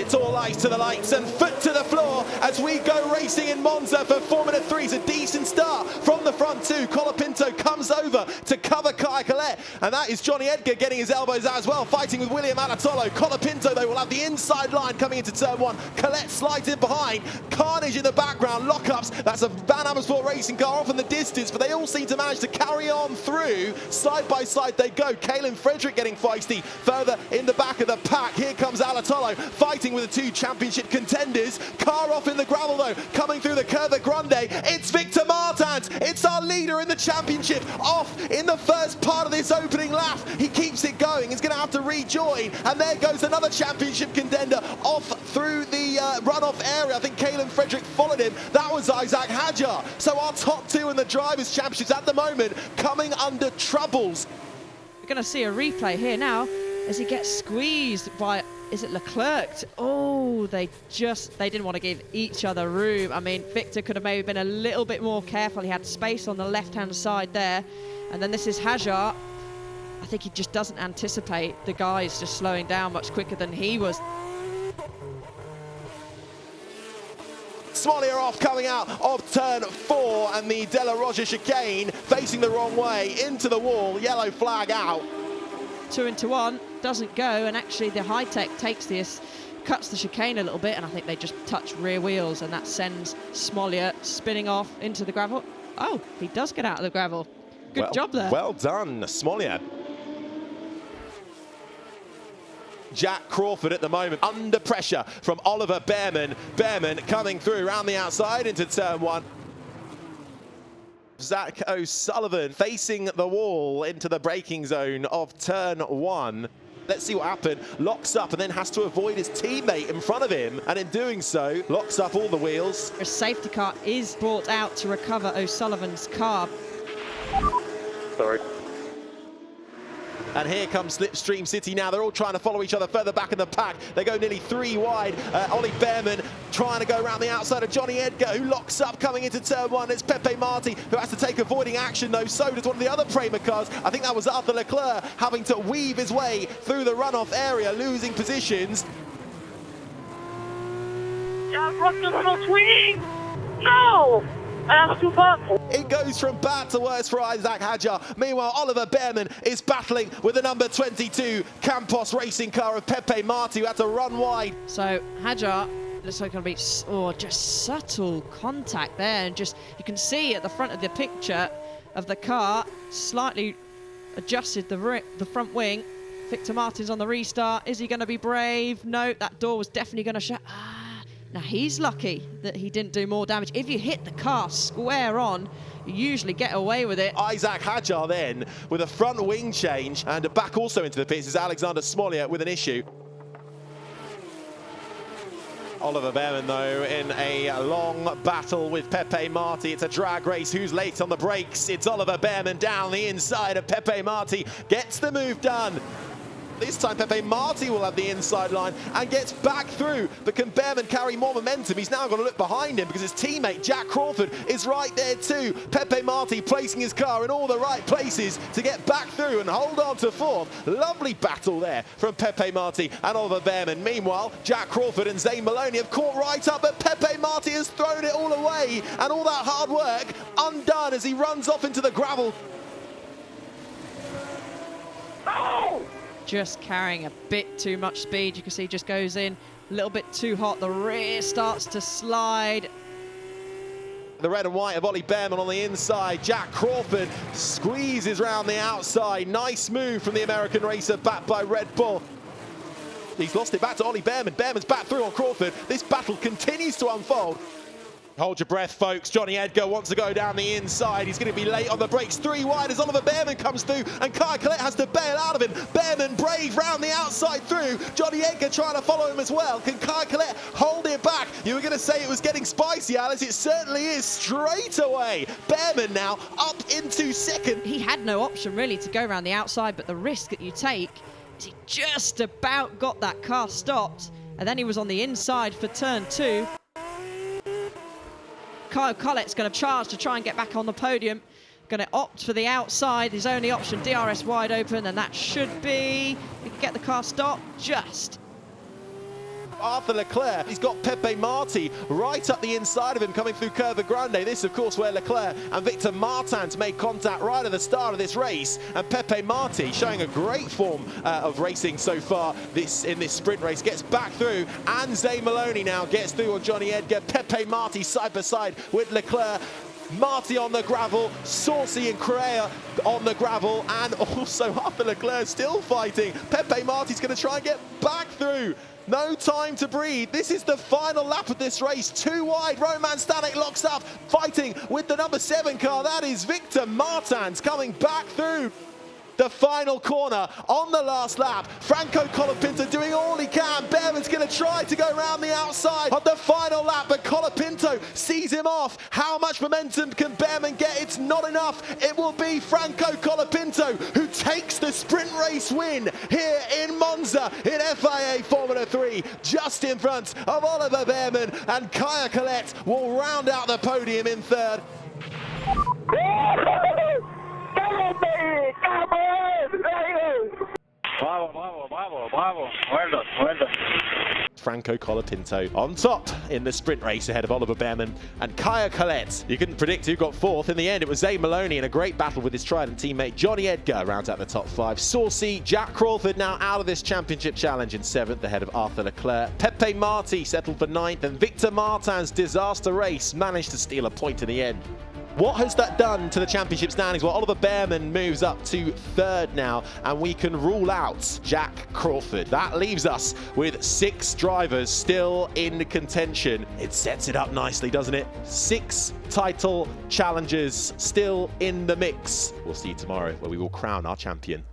It's all eyes to the lights and foot to the floor as we go racing in Monza for Formula 3. It's a decent start from the front two. Colapinto comes over to cover Kai Collet, and that is Johnny Edgar getting his elbows out as well, fighting with William Alatolo. Colapinto, though, will have the inside line coming into turn one. Collet slides in behind. Carnage in the background. Lockups. That's a Van Amersfoort racing car off in the distance, but they all seem to manage to carry on through. Side by side they go. Kaelin Frederick getting feisty further in the back of the pack. Here comes Alatolo fighting with the two championship contenders. Car off in the gravel, though, coming through the Curva Grande. It's Victor Martins. It's our leader in the championship, off in the first part of this opening lap. He keeps it going. He's going to have to rejoin, and there goes another championship contender off through the runoff area. I think Kaelin Frederick followed him. That was Isaac Hadjar. So our top two in the Drivers' Championships at the moment coming under troubles. We're going to see a replay here now as he gets squeezed by, is it Leclerc? Oh, they didn't want to give each other room. I mean, Victor could have maybe been a little bit more careful. He had space on the left-hand side there. And then this is Hadjar. I think he just doesn't anticipate the guys just slowing down much quicker than he was. Smollier off coming out of turn 4, and the De La Roja chicane facing the wrong way into the wall. Yellow flag out. 2 into 1 doesn't go, and actually the high-tech takes this, cuts the chicane a little bit, and I think they just touch rear wheels, and that sends Smollier spinning off into the gravel. Oh, he does get out of the gravel. Good job there. Well done, Smollier. Jack Crawford at the moment under pressure from Oliver Behrman. Behrman coming through around the outside into turn 1. Zach O'Sullivan facing the wall into the braking zone of turn 1. Let's see what happened. Locks up and then has to avoid his teammate in front of him, and in doing so, locks up all the wheels. A safety car is brought out to recover O'Sullivan's car. Sorry. And here comes Slipstream City now. They're all trying to follow each other further back in the pack. They go nearly 3 wide. Ollie Behrman trying to go around the outside of Johnny Edgar, who locks up coming into turn 1. It's Pepe Marti who has to take avoiding action, though. So does one of the other Prema cars. I think that was Arthur Leclerc having to weave his way through the runoff area, losing positions. No! That's too powerful. It goes from bad to worse for Isaac Hadjar. Meanwhile, Oliver Behrman is battling with the number 22 Campos racing car of Pepe Marti, who had to run wide. So Hadjar looks like going to be just subtle contact there, and just you can see at the front of the picture of the car slightly adjusted the front wing. Victor Martins on the restart. Is he going to be brave? No, that door was definitely going to shut. Now, he's lucky that he didn't do more damage. If you hit the car square on, you usually get away with it. Isaac Hadjar then with a front wing change, and back also into the pits is Alexander Smollier with an issue. Oliver Behrman, though, in a long battle with Pepe Marti. It's a drag race. Who's late on the brakes? It's Oliver Behrman down the inside of Pepe Marti. Gets the move done. This time Pepe Marti will have the inside line and gets back through. But can Behrman carry more momentum? He's now got to look behind him because his teammate Jack Crawford is right there too. Pepe Marti placing his car in all the right places to get back through and hold on to 4th. Lovely battle there from Pepe Marti and Oliver Behrman. Meanwhile, Jack Crawford and Zane Maloney have caught right up, but Pepe Marti has thrown it all away, and all that hard work undone as he runs off into the gravel. Oh! Just carrying a bit too much speed. You can see he just goes in a little bit too hot. The rear starts to slide. The red and white of Ollie Behrman on the inside. Jack Crawford squeezes round the outside. Nice move from the American racer, backed by Red Bull. He's lost it back to Ollie Behrman. Behrman's back through on Crawford. This battle continues to unfold. Hold your breath, folks. Johnny Edgar wants to go down the inside. He's going to be late on the brakes. 3 wide as Oliver Behrman comes through, and Kai Collet has to bail out of him. Behrman brave round the outside through. Johnny Edgar trying to follow him as well. Can Kai Collet hold it back? You were going to say it was getting spicy, Alice. It certainly is straight away. Behrman now up into 2nd. He had no option really to go around the outside, but the risk that you take is he just about got that car stopped, and then he was on the inside for turn 2. Kyle Collett's going to charge to try and get back on the podium. Going to opt for the outside. His only option, DRS wide open, and that should be... We can get the car stopped just. Arthur Leclerc. He's got Pepe Marti right up the inside of him coming through Curva Grande. This, of course, where Leclerc and Victor Martins made contact right at the start of this race. And Pepe Marti, showing a great form of racing so far in this sprint race, gets back through. And Zay Maloney now gets through on Johnny Edgar. Pepe Marti side by side with Leclerc. Marti on the gravel, Saucy and Correa on the gravel, and also Arthur Leclerc still fighting. Pepe Marti's going to try and get back through. No time to breathe. This is the final lap of this race. Too wide. Roman Stanek locks up, fighting with the number 7 car. That is Victor Martins coming back through the final corner on the last lap. Franco Colapinto doing all he can. Behrman's going to try to go around the outside on the final lap, but Colapinto sees him off. How much momentum can Behrman get? It's not enough. It will be Franco Colapinto who takes the sprint race win here in Monza in FIA Formula 3, just in front of Oliver Behrman, and Kaya Collet will round out the podium in 3rd. Franco Colapinto on top in the sprint race ahead of Oliver Behrman and Kaya Collet. You couldn't predict who got 4th. In the end, it was Zay Maloney in a great battle with his Trident teammate Johnny Edgar rounds out the top 5. Saucy, Jack Crawford now out of this championship challenge in 7th ahead of Arthur Leclerc. Pepe Marti settled for 9th, and Victor Martins' disaster race managed to steal a point in the end. What has that done to the championship standings? Well, Oliver Behrman moves up to 3rd now, and we can rule out Jack Crawford. That leaves us with 6 drivers still in contention. It sets it up nicely, doesn't it? 6 title challenges still in the mix. We'll see you tomorrow, where we will crown our champion.